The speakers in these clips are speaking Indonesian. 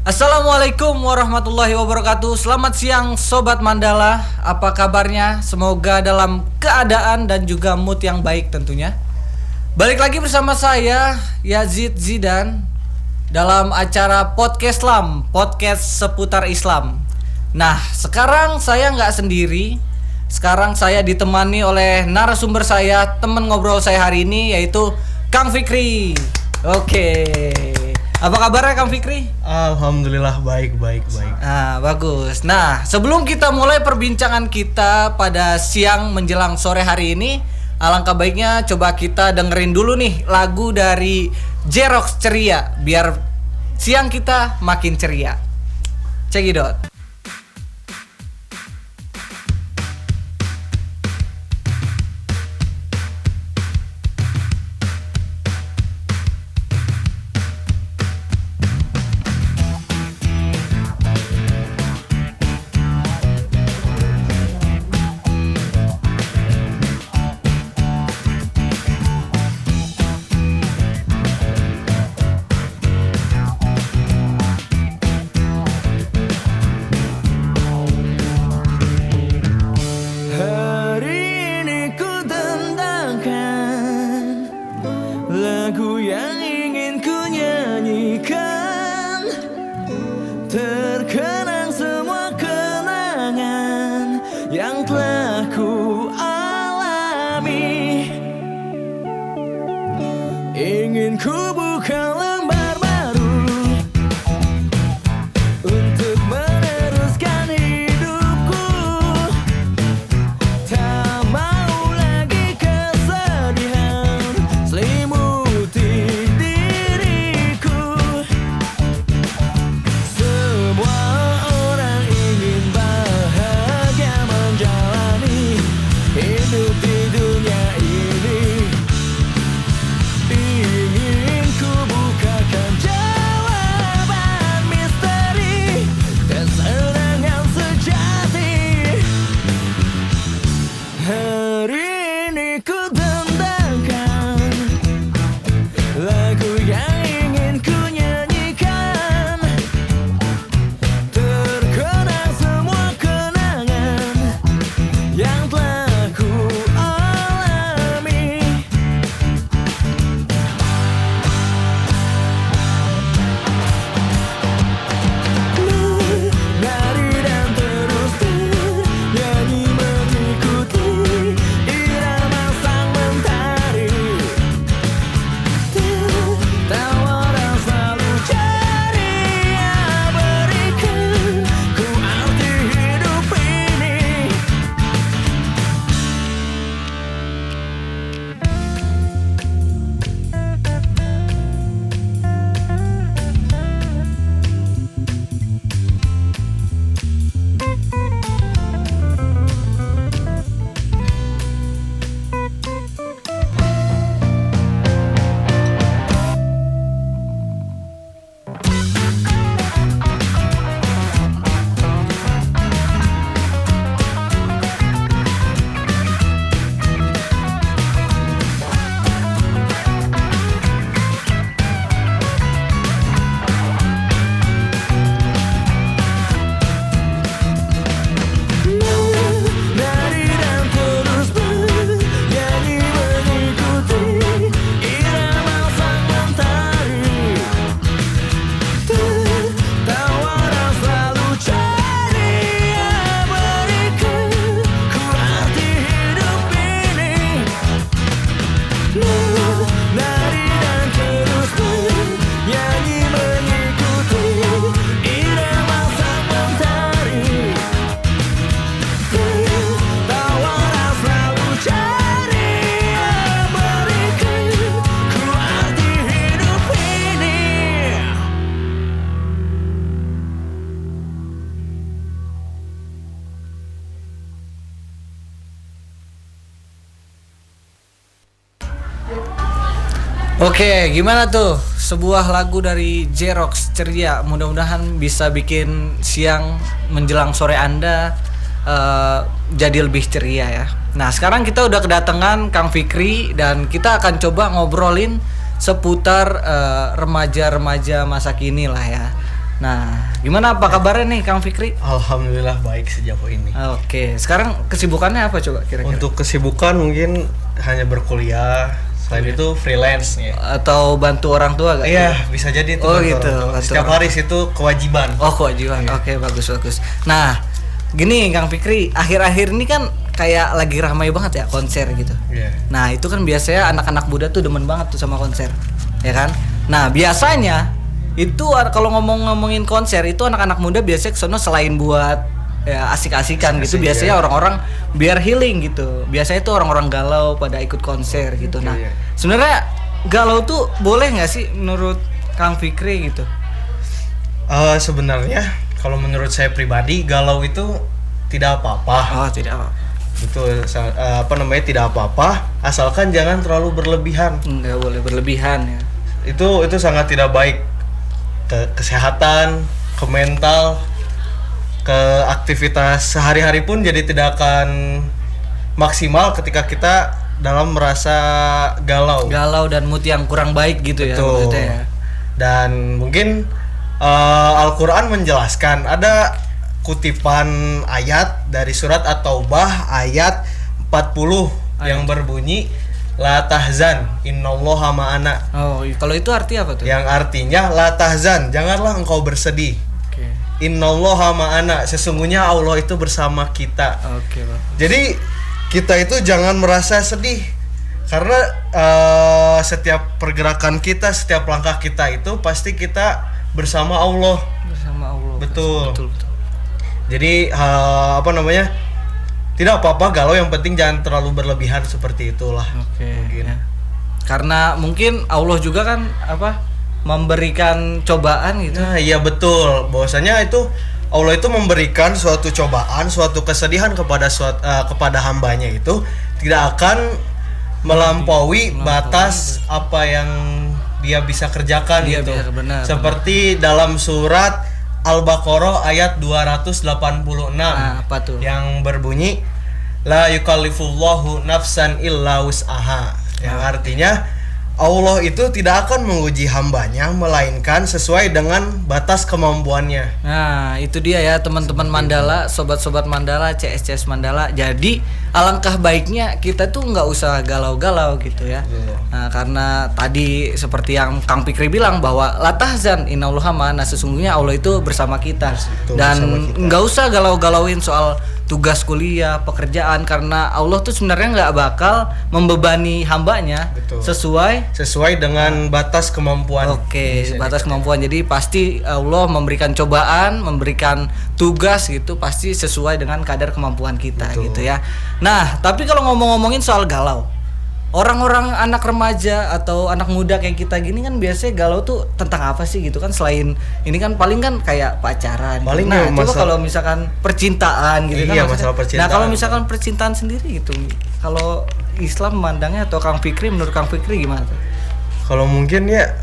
Assalamualaikum warahmatullahi wabarakatuh. Selamat siang Sobat Mandala. Apa kabarnya? Semoga dalam keadaan dan juga mood yang baik tentunya. Balik lagi bersama saya Yazid Zidan dalam acara Podcast Islam, podcast seputar Islam. Nah, sekarang saya nggak sendiri. Sekarang saya ditemani oleh narasumber saya, teman ngobrol saya hari ini, yaitu Kang Fikri. Oke. Apa kabarnya Kang Fikri? Alhamdulillah baik. Nah, bagus. Nah, sebelum kita mulai perbincangan kita pada siang menjelang sore hari ini, alangkah baiknya coba kita dengerin dulu nih lagu dari J-Rocks Ceria biar siang kita makin ceria. Cekidot. Terkenang semua kenangan yang telah ku alami. Ingin ku buka lembar baru untuk meneruskan hidupku. Tak mau lagi kesedihan selimuti diriku. Semua orang ingin bahagia menjalani hidup di dunia ini. Ingin ku bukakan jawaban misteri kesenangan sejati. Hari ini ku dendangkan lagu yang ingin ku nyanyikan. Terkenang semua kenangan yang telah ku alami. Nari dan terus nyanyi mengikuti irama sang mentari. Tawaran selalu ceria berikan ku arti hidup ini. Nari dan terus bernyanyi mengikuti irama sang mentari. Tawaran selalu ceria berikan ku arti hidup ini. Nari dan terus bernyanyi mengikuti irama sang mentari. Tawaran selalu ceria berikan ku arti hidup ini. Oke, gimana tuh sebuah lagu dari J-Rocks Ceria? Mudah-mudahan bisa bikin siang menjelang sore Anda jadi lebih ceria ya. Nah, sekarang kita udah kedatangan Kang Fikri dan kita akan coba ngobrolin seputar remaja-remaja masa kini lah ya. Nah, gimana apa kabarnya nih Kang Fikri? Alhamdulillah baik sejauh ini. Oke, sekarang kesibukannya apa coba kira-kira? Untuk kesibukan mungkin hanya berkuliah. Selain itu freelance ya. Atau bantu orang tua gak? Iya, bisa jadi itu. Oh bantu gitu. orang tua. bantu Setiap orang- hari itu kewajiban. Oh kewajiban. Oke, bagus. Nah, gini Kang Fikri, akhir-akhir ini kan kayak lagi ramai banget ya konser gitu. Iya. Nah, itu kan biasanya anak-anak muda tuh demen banget tuh sama konser. Ya kan? Nah, biasanya itu kalau ngomongin konser itu anak-anak muda biasanya kesono selain buat ya asik-asikan gitu, Asik-asik, biasanya ya. orang-orang biar healing gitu. Biasanya itu orang-orang galau pada ikut konser gitu. Nah, Iya. sebenarnya galau tuh boleh nggak sih menurut Kang Fikri gitu? Sebenarnya kalau menurut saya pribadi galau itu tidak apa-apa. Oh, tidak apa. Betul, tidak apa-apa asalkan jangan terlalu berlebihan. Nggak boleh berlebihan ya. Itu sangat tidak baik ke kesehatan, ke mental, ke aktivitas sehari-hari pun jadi tidak akan maksimal ketika kita dalam merasa galau. Galau dan mood yang kurang baik gitu ya Betul. maksudnya ya. Dan mungkin Al-Quran menjelaskan ada kutipan ayat dari surat At-Taubah ayat 40 yang berbunyi la tahzan innallaha ma'ana. Oh, kalau itu arti apa tuh? Yang artinya la tahzan, janganlah engkau bersedih. Oke. Innallaha ma'ana, sesungguhnya Allah itu bersama kita. Oke, Pak. Jadi kita itu jangan merasa sedih karena setiap pergerakan kita, setiap langkah kita itu pasti kita bersama Allah. Bersama Allah. Betul. Betul. Jadi tidak apa-apa galau, yang penting jangan terlalu berlebihan seperti itulah. Oke. Mungkin. Ya. Karena mungkin Allah juga kan memberikan cobaan gitu. Nah, iya betul. Bahwasanya itu Allah itu memberikan suatu cobaan, suatu kesedihan kepada hambanya itu tidak akan melampaui batas apa yang dia bisa kerjakan Dia gitu. bisa, benar, Seperti dalam surat Al-Baqarah ayat 286 Nah, apa tuh? yang berbunyi la yukallifullahu nafsan illa wus'aha, yang artinya Allah itu tidak akan menguji hambanya melainkan sesuai dengan batas kemampuannya. Nah, itu dia ya teman-teman Mandala, sobat-sobat Mandala, CS Mandala. Jadi alangkah baiknya kita tuh nggak usah galau-galau gitu ya. Betul. Nah, karena tadi seperti yang Kang Fikri bilang bahwa la tahzan innallaha ma'ana, sesungguhnya Allah itu bersama kita. Betul, Dan bersama kita. nggak usah galau-galauin soal tugas kuliah, pekerjaan, karena Allah tuh sebenarnya nggak bakal membebani hambanya. Betul. sesuai dengan batas kemampuan. Oke, batas kemampuan. Jadi pasti Allah memberikan cobaan, memberikan tugas gitu, pasti sesuai dengan kadar kemampuan kita. Betul. Gitu ya. Nah, tapi kalau ngomongin soal galau, orang-orang anak remaja atau anak muda kayak kita gini kan biasanya galau tuh tentang apa sih gitu kan, selain ini kan paling kan kayak pacaran. Paling nah, ya coba masalah- kalau misalkan percintaan gitu Iya, kan. masalah percintaan. Nah, kalau misalkan percintaan sendiri gitu, kalau Islam memandangnya atau Kang Fikri, menurut Kang Fikri gimana tuh? Kalau mungkin ya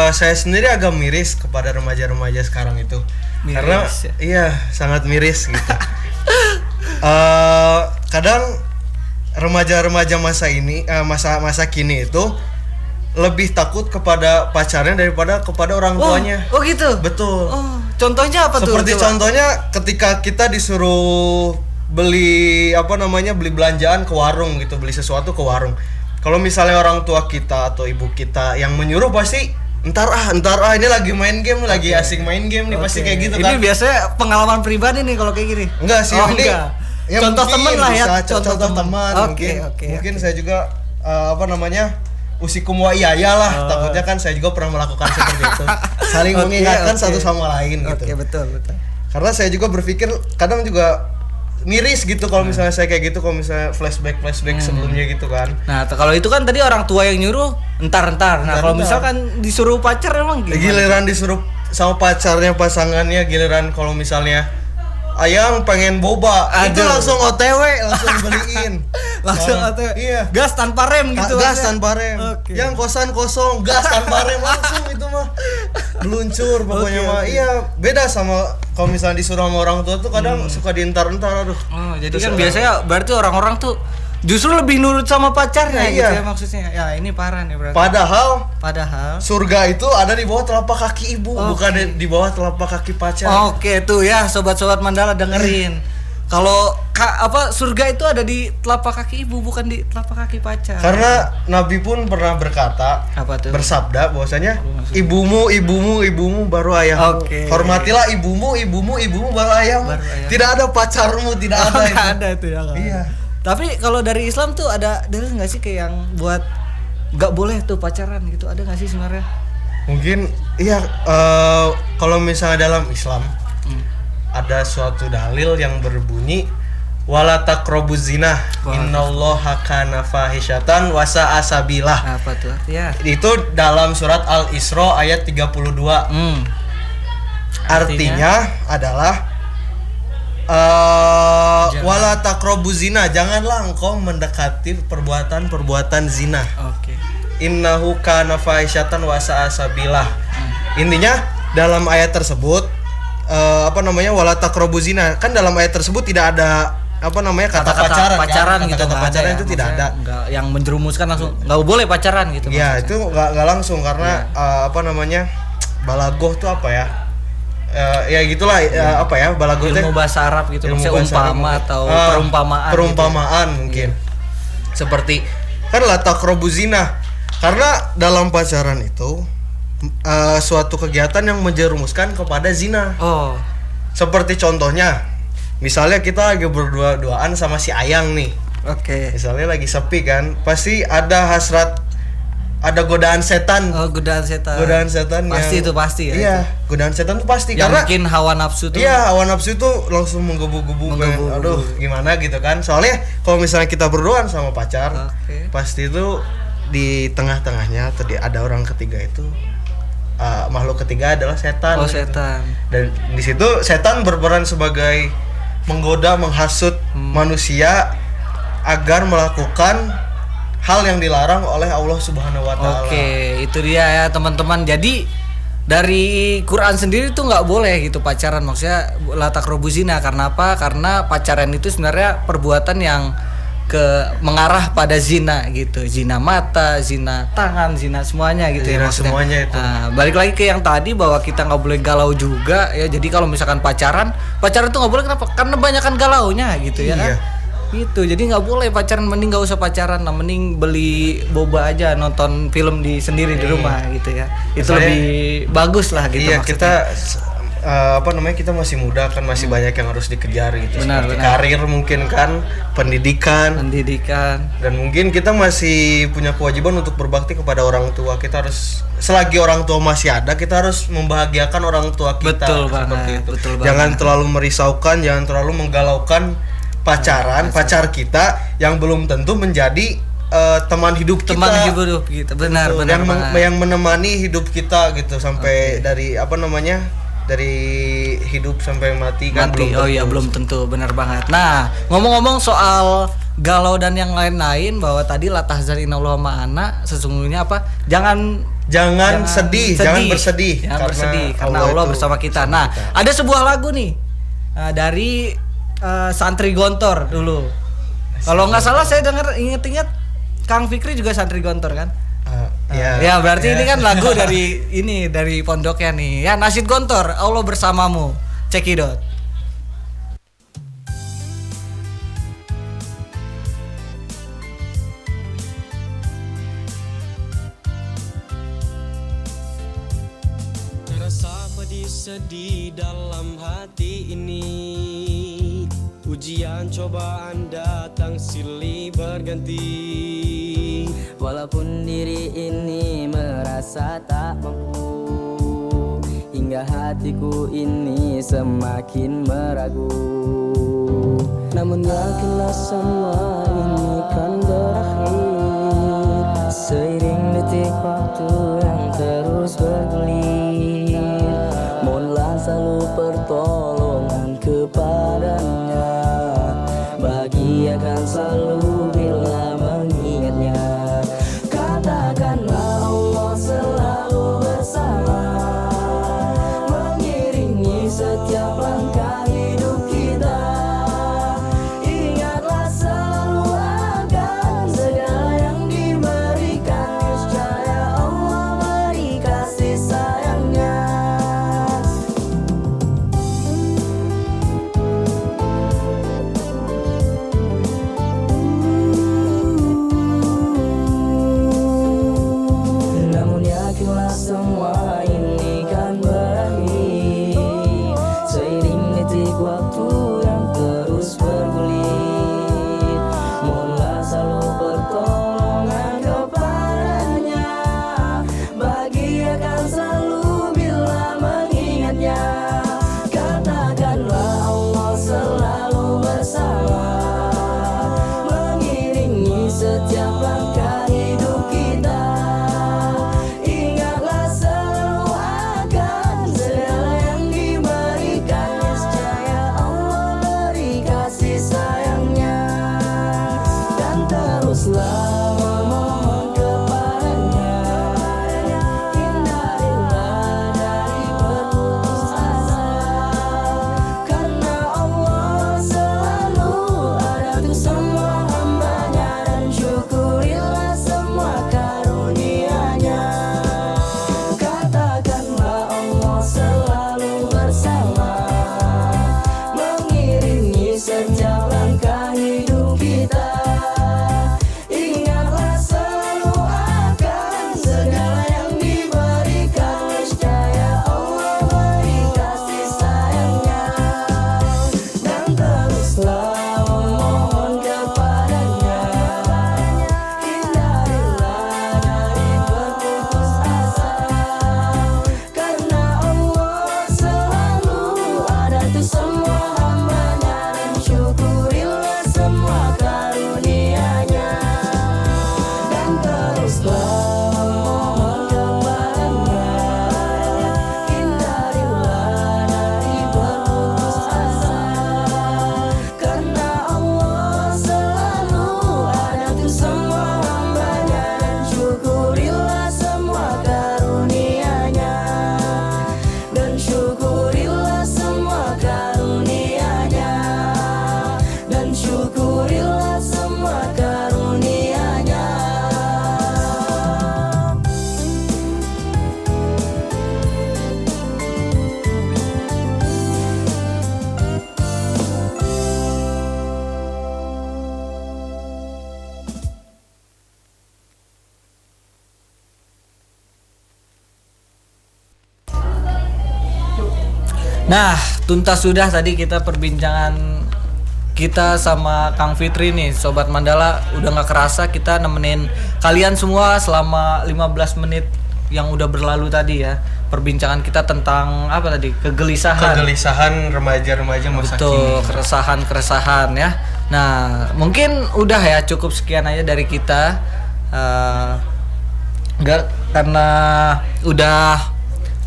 saya sendiri agak miris kepada remaja-remaja sekarang itu. Miris, Karena ya? iya sangat miris gitu. Kadang remaja-remaja masa ini masa kini itu lebih takut kepada pacarnya daripada kepada orang tuanya. Oh gitu. Betul. Oh, contohnya apa tuh? Seperti Coba. contohnya ketika kita disuruh beli beli belanjaan ke warung gitu, beli sesuatu ke warung. Kalau misalnya orang tua kita atau ibu kita yang menyuruh, pasti ntar ini lagi main game, lagi asik main game nih, pasti Oke. kayak gitu Ini kan. biasanya pengalaman pribadi nih kalau kayak gini. Enggak sih, Oh, ini enggak. ya Contoh mungkin temen lah ya, bisa contoh temen. Oke, mungkin oke. saya juga usikum wa iyaya lah. Takutnya kan saya juga pernah melakukan seperti itu. Saling Oke, mengingatkan oke. satu sama lain gitu. Oke, betul. Karena saya juga berpikir kadang juga miris gitu kalau misalnya saya kayak gitu, kalau misalnya flashback sebelumnya gitu kan. Nah, kalau itu kan tadi orang tua yang nyuruh entar. Nah, kalau Entar. misalkan disuruh pacar emang gimana? Giliran disuruh sama pacarnya, pasangannya, giliran kalau misalnya ayang pengen boba, itu Aduh. langsung OTW, langsung beliin. Langsung Nah, atau iya. gas tanpa rem gitu. Gas maksudnya. tanpa rem. Oke. Yang kosan kosong, gas tanpa rem, langsung itu mah meluncur pokoknya Oke, mah. oke. Iya, beda sama kalau misalnya disuruh sama orang tua tuh kadang suka dientar-entar, aduh. Oh, jadi Terus kan orang- biasanya berarti orang-orang tuh Justru lebih nurut sama pacarnya Iya. gitu ya maksudnya. Ya ini parah nih berarti. Padahal surga itu ada di bawah telapak kaki ibu, Oke. bukan di bawah telapak kaki pacar. Oke tuh ya sobat-sobat Mandala dengerin. Kalau surga itu ada di telapak kaki ibu bukan di telapak kaki pacar. Karena Nabi pun pernah berkata, Apa tuh? bersabda bahwasanya maksudnya? ibumu baru ayahmu. Oke. Hormatilah ibumu baru ayahmu. Baru ayahmu. Tidak ada pacarmu, tidak ada Nggak itu. ada itu ya. nggak Iya. ada. Tapi kalau dari Islam tuh ada dalil nggak sih kayak yang buat nggak boleh tuh pacaran gitu? Ada nggak sih sebenarnya? Mungkin iya kalau misalnya dalam Islam ada suatu dalil yang berbunyi wala taqrabuz zina innallaha kana fahisyatan wa sa'a sabilah. Apa tuh? Ya. Itu dalam surat Al-Isra ayat 32. Artinya adalah wala taqrabuz zina, janganlah engkau mendekati perbuatan zina. Oke. Innahu kana fahisyatan wa sa'a sabilah. Intinya dalam ayat tersebut wala taqrabuz zina, kan dalam ayat tersebut tidak ada kata pacaran gitu kata nggak pacaran ada itu ya? tidak ada. Maksudnya nggak yang menjerumuskan langsung nggak boleh pacaran gitu. Ya maksudnya. itu nggak langsung karena balagoh tuh apa ya? Ya gitulah balagoh Ilmu bahasa Arab gitu, ilmu maksudnya bahasa umpama Arab. atau Perumpamaan perumpamaan gitu. mungkin. Seperti kan la taqrabuz zina. Karena dalam pacaran itu suatu kegiatan yang menjerumuskan kepada zina. Oh, Seperti contohnya, misalnya kita lagi berdua-duaan sama si Ayang nih. oke. Misalnya lagi sepi kan, pasti ada hasrat, ada godaan setan. Oh, godaan setan. Godaan setan Pasti yang- itu pasti ya. Iya, itu. godaan setan tuh pasti Yang karena bikin hawa nafsu tuh. iya, hawa nafsu tuh langsung menggebu-gebu kan. Menggebu-gebu. Aduh, gimana gitu kan. Soalnya kalau misalnya kita berduaan sama pacar, Oke. pasti itu di tengah-tengahnya atau ada orang ketiga itu makhluk ketiga adalah setan. Oh, gitu. setan. Dan di situ setan berperan sebagai menggoda, menghasut manusia agar melakukan hal yang dilarang oleh Allah Subhanahu wa taala. Oke, itu dia ya teman-teman. Jadi dari Quran sendiri tuh nggak boleh gitu pacaran, maksudnya la taqrabuz zina. Karena apa? Karena pacaran itu sebenarnya perbuatan yang mengarah pada zina gitu, zina mata, zina tangan, zina semuanya gitu ya Zina maksudnya. semuanya itu. Nah, balik lagi ke yang tadi bahwa kita nggak boleh galau juga ya. Jadi kalau misalkan pacaran tuh nggak boleh, kenapa? Karena banyakan galaunya gitu ya. Iya. Kan? Gitu, jadi nggak boleh pacaran, mending nggak usah pacaran lah, mending beli boba aja, nonton film sendiri di rumah gitu ya. Itu Misalnya- lebih bagus lah gitu Iya, maksudnya. kita masih muda kan, masih banyak yang harus dikejar gitu. Benar, Seperti benar. karir mungkin kan, pendidikan, dan mungkin kita masih punya kewajiban untuk berbakti kepada orang tua. Kita harus, selagi orang tua masih ada, kita harus membahagiakan orang tua kita. Betul seperti banget, itu. betul Jangan banget. terlalu merisaukan, jangan terlalu menggalaukan pacar kita yang belum tentu menjadi teman hidup kita. Teman hidup gitu, benar Betul. benar yang banget. yang menemani hidup kita gitu sampai dari dari hidup sampai mati kan Mati. Oh iya, belum tentu, benar banget. Nah, ngomong-ngomong soal galau dan yang lain-lain, bahwa tadi la tahzan innallaha ma'ana, sesungguhnya apa? Jangan sedih, jangan bersedih Jangan bersedih karena Allah itu bersama kita. Nah, ada sebuah lagu nih dari Santri Gontor dulu. Kalau nggak salah saya dengar, inget-inget Kang Fikri juga Santri Gontor kan? Ya berarti ini kan lagu dari pondoknya nih. Ya, Nasyid Gontor, Allah bersamamu. Cekidot. Terasa pedih sedih dalam hati ini. Ujian cobaan datang silih berganti. Walaupun diri ini merasa tak mampu, hingga hatiku ini semakin meragu. Namun yakinlah semua ini kan berakhir, seiring detik waktu yang terus bergulir. Mohonlah selalu pertolongan kepadanya, bahagiakan selalu bila mengingatnya. Katakanlah Allah selalu bersama, mengiringi setiap langkah hidup kita. Ingatlah selalu agar yakinlah semua ini kan berakhir. Seiring detik waktu yang terus bergulir, mohonlah selalu pertolongan kepadanya. Bahagiakan selalu bila mengingatnya. Katakanlah Allah selalu bersama, mengiringi setiap langkah hidup kita. Ingatlah selalu akan segala yang diberikan. Niscaya Allah beri kasih sayangnya. Dan teruslah memohon kepadanya. Hindarilah dari berputus asa, karena Allah selalu ada untuk semua hambanya. Dan syukurilah semua karunia-Nya. Katakanlah Allah selalu bersama, mengiringi setiap langkah hidup kita. Ingatlah selalu akan segala yang diberikan. Niscaya Allah beri kasih sayangnya. Dan teruslah memohon kepadanya. Hindarilah dari berputus asa, karena Allah selalu ada untuk semua hambanya. Dan syukurilah semua karunia-Nya. Dan teruslah memohon kepadanya. Hindarilah dari berputus asa, karena Allah selalu ada untuk semua hambanya. Dan syukurilah semua karunia-Nya. Dan syukurilah semua karunia-Nya. Dan syukurilah semua karunia-Nya. Nah, tuntas sudah tadi kita perbincangan kita sama Kang Fitri nih, Sobat Mandala. Udah gak kerasa kita nemenin kalian semua selama 15 menit yang udah berlalu tadi ya. Perbincangan kita tentang apa tadi? Kegelisahan remaja-remaja masa Betul, kini. keresahan ya. Nah, mungkin udah ya, cukup sekian aja dari kita. Enggak, karena udah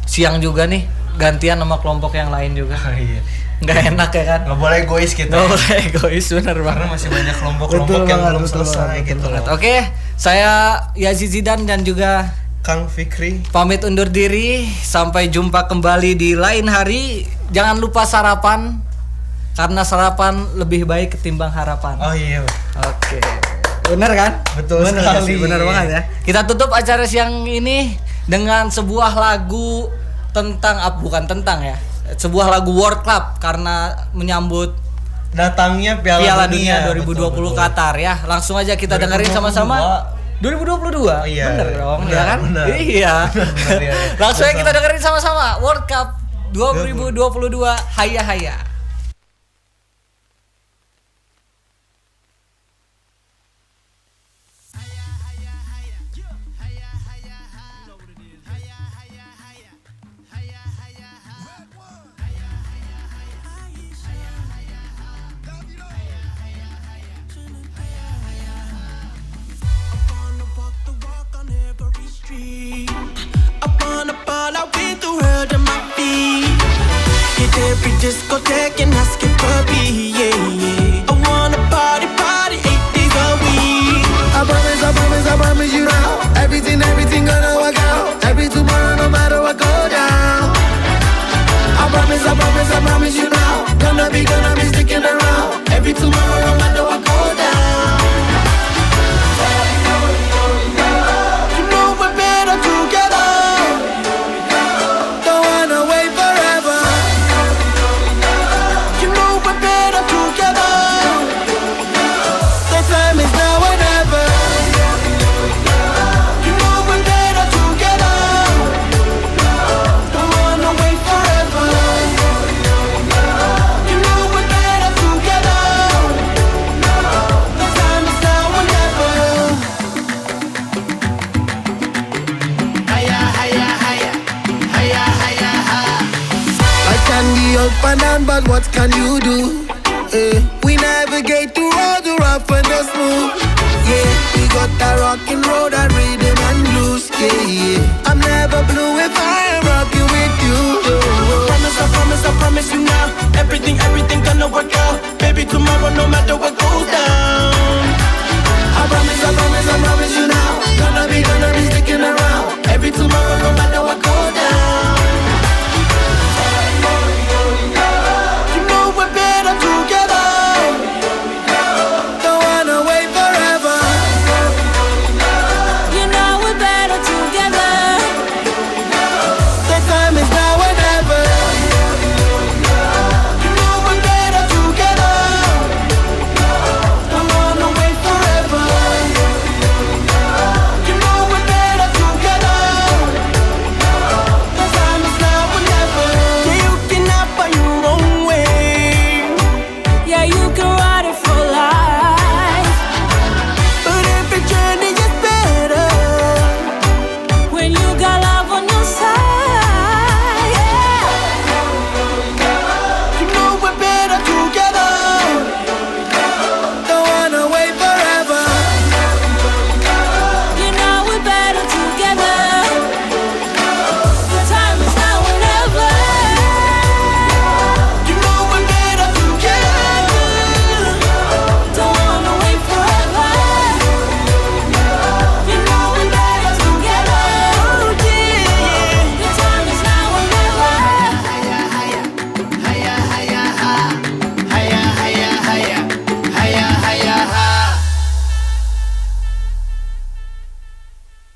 siang juga nih, gantian sama kelompok yang lain juga. Oh, iya. Nggak enak ya kan? Nggak boleh egois kita. Nggak boleh egois, bener Karena banget. masih banyak kelompok-kelompok yang belum selesai gitu loh. Oke, saya Yazid Zidan dan juga Kang Fikri. pamit undur diri. Sampai jumpa kembali di lain hari. Jangan lupa sarapan, karena sarapan lebih baik ketimbang harapan. Oh iya. Oke, bener kan? Betul bener sekali. sih, bener banget ya. Kita tutup acara siang ini dengan sebuah lagu tentang, bukan tentang ya, sebuah lagu World Cup karena menyambut Datangnya Piala Dunia 2020 betul. Qatar ya. Langsung aja kita dengerin sama-sama. 2022, Oh, iya. bener dong, Benar, ya kan? benar. Iya. Benar, iya. Langsung aja kita dengerin sama-sama World Cup 2022, haya haya. I wanna fall out with the world on my feet. Hit every discotheque and ask it puppy, yeah, yeah. I wanna party, party 8 days a week. I promise you now. Everything gonna work out. Every tomorrow, no matter what go down. I promise you now. Gonna be sticking around. Every tomorrow, no matter what go down. You know we're better together. Don't wanna wait forever. You know we're better together. The time is now or never. You know we're better together. up and down, but what can you do? We navigate through all the rough and the smooth. Yeah, we got that rockin' road and rhythm and blues. Yeah, yeah. I'm never